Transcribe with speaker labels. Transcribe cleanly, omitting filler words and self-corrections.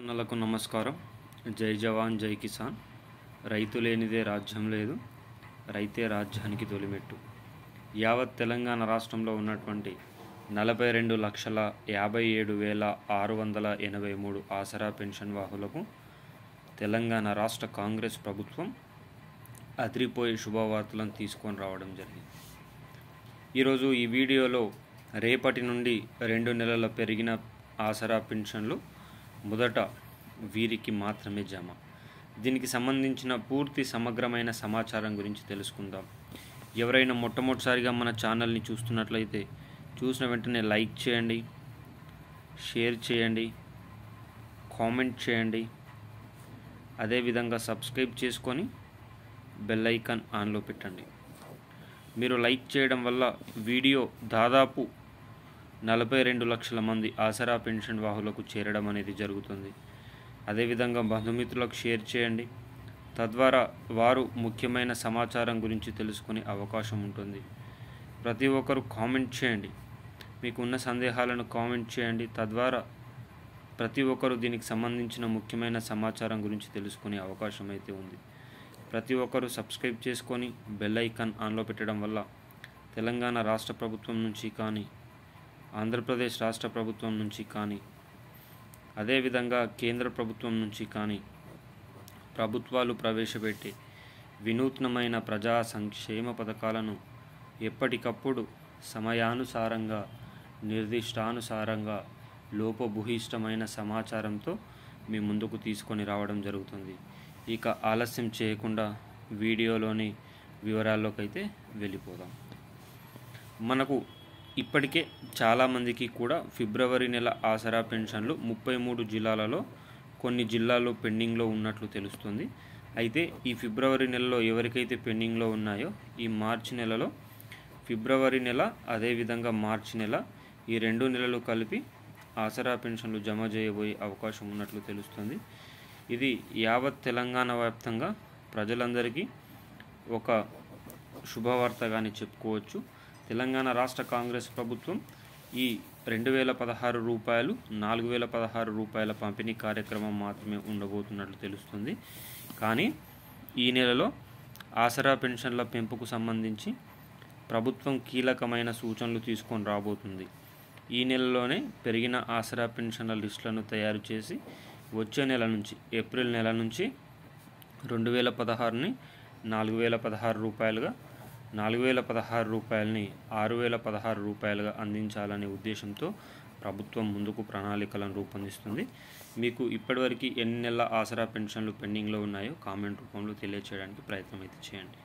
Speaker 1: అన్నలకు నమస్కారం. జై జవాన్ జై కిసాన్. రైతు లేనిదే రాజ్యం లేదు, రైతే రాజ్యానికి తొలిమెట్టు. యావత్ తెలంగాణ రాష్ట్రంలో ఉన్నటువంటి 42,57,683 ఆసరా పెన్షన్ వాహులకు తెలంగాణ రాష్ట్ర కాంగ్రెస్ ప్రభుత్వం అదిరిపోయే శుభవార్తలను తీసుకొని రావడం జరిగింది. ఈరోజు ఈ వీడియోలో రేపటి నుండి 2 నెలల పెరిగిన ఆసరా పెన్షన్లు మొదట వీరికి మాత్రమే జమ. దీనికి సంబంధించిన పూర్తి సమగ్రమైన సమాచారం గురించి తెలుసుకుందాం. ఎవరైనా మొట్టమొదటిసారిగా మన ఛానల్ని చూస్తున్నట్లయితే చూసిన వెంటనే లైక్ చేయండి, షేర్ చేయండి, కామెంట్ చేయండి. అదేవిధంగా సబ్స్క్రైబ్ చేసుకొని బెల్ ఐకాన్ ఆన్లో పెట్టండి. మీరు లైక్ చేయడం వల్ల వీడియో దాదాపు 42 లక్షల మంది ఆసరా పెన్షన్ వాహులకు చేరడం అనేది జరుగుతుంది. అదేవిధంగా బంధుమిత్రులకు షేర్ చేయండి. తద్వారా వారు ముఖ్యమైన సమాచారం గురించి తెలుసుకునే అవకాశం ఉంటుంది. ప్రతి ఒక్కరు కామెంట్ చేయండి, మీకు ఉన్న సందేహాలను కామెంట్ చేయండి. తద్వారా ప్రతి ఒక్కరు దీనికి సంబంధించిన ముఖ్యమైన సమాచారం గురించి తెలుసుకునే అవకాశం అయితే ఉంది. ప్రతి ఒక్కరు సబ్స్క్రైబ్ చేసుకొని బెల్ ఐకాన్ ఆన్లో పెట్టడం వల్ల తెలంగాణ రాష్ట్ర ప్రభుత్వం నుంచి కానీ, ఆంధ్రప్రదేశ్ రాష్ట్ర ప్రభుత్వం నుంచి కానీ, అదేవిధంగా కేంద్ర ప్రభుత్వం నుంచి కానీ ప్రభుత్వాలు ప్రవేశపెట్టే వినూత్నమైన ప్రజా సంక్షేమ పథకాలను ఎప్పటికప్పుడు సమయానుసారంగా, నిర్దిష్టానుసారంగా, లోపభూయిష్టమైన సమాచారంతో మీ ముందుకు తీసుకొని రావడం జరుగుతుంది. ఇక ఆలస్యం చేయకుండా వీడియోలోని వివరాల్లోకైతే వెళ్ళిపోదాం. మనకు ఇప్పటికే చాలామందికి కూడా ఫిబ్రవరి నెల ఆసరా పెన్షన్లు 33 జిల్లాలలో కొన్ని జిల్లాల్లో పెండింగ్లో ఉన్నట్లు తెలుస్తుంది. అయితే ఈ ఫిబ్రవరి నెలలో ఎవరికైతే పెండింగ్లో ఉన్నాయో ఈ మార్చి నెలలో, ఫిబ్రవరి నెల అదేవిధంగా మార్చి నెల ఈ 2 నెలలు కలిపి ఆసరా పెన్షన్లు జమ చేయబోయే అవకాశం ఉన్నట్లు తెలుస్తుంది. ఇది యావత్ తెలంగాణ వ్యాప్తంగా ప్రజలందరికీ ఒక శుభవార్తగానే చెప్పుకోవచ్చు. తెలంగాణ రాష్ట్ర కాంగ్రెస్ ప్రభుత్వం ఈ 2016 రూపాయలు, 4016 రూపాయల పంపిణీ కార్యక్రమం మాత్రమే ఉండబోతున్నట్లు తెలుస్తుంది. కానీ ఈ నెలలో ఆసరా పెన్షన్ల పెంపుకు సంబంధించి ప్రభుత్వం కీలకమైన సూచనలు తీసుకొని రాబోతుంది. ఈ నెలలోనే పెరిగిన ఆసరా పెన్షన్ల లిస్టులను తయారు చేసి వచ్చే నెల నుంచి, ఏప్రిల్ నెల నుంచి 2016ని 4016 రూపాయలుగా, 4016 రూపాయలని 6016 రూపాయలుగా అందించాలనే ఉద్దేశంతో ప్రభుత్వం ముందుకు ప్రణాళికలను రూపొందిస్తుంది. మీకు ఇప్పటివరకు ఎన్ని నెలల ఆసరా పెన్షన్లు పెండింగ్లో ఉన్నాయో కామెంట్ రూపంలో తెలియచేయడానికి ప్రయత్నం అయితే చేయండి.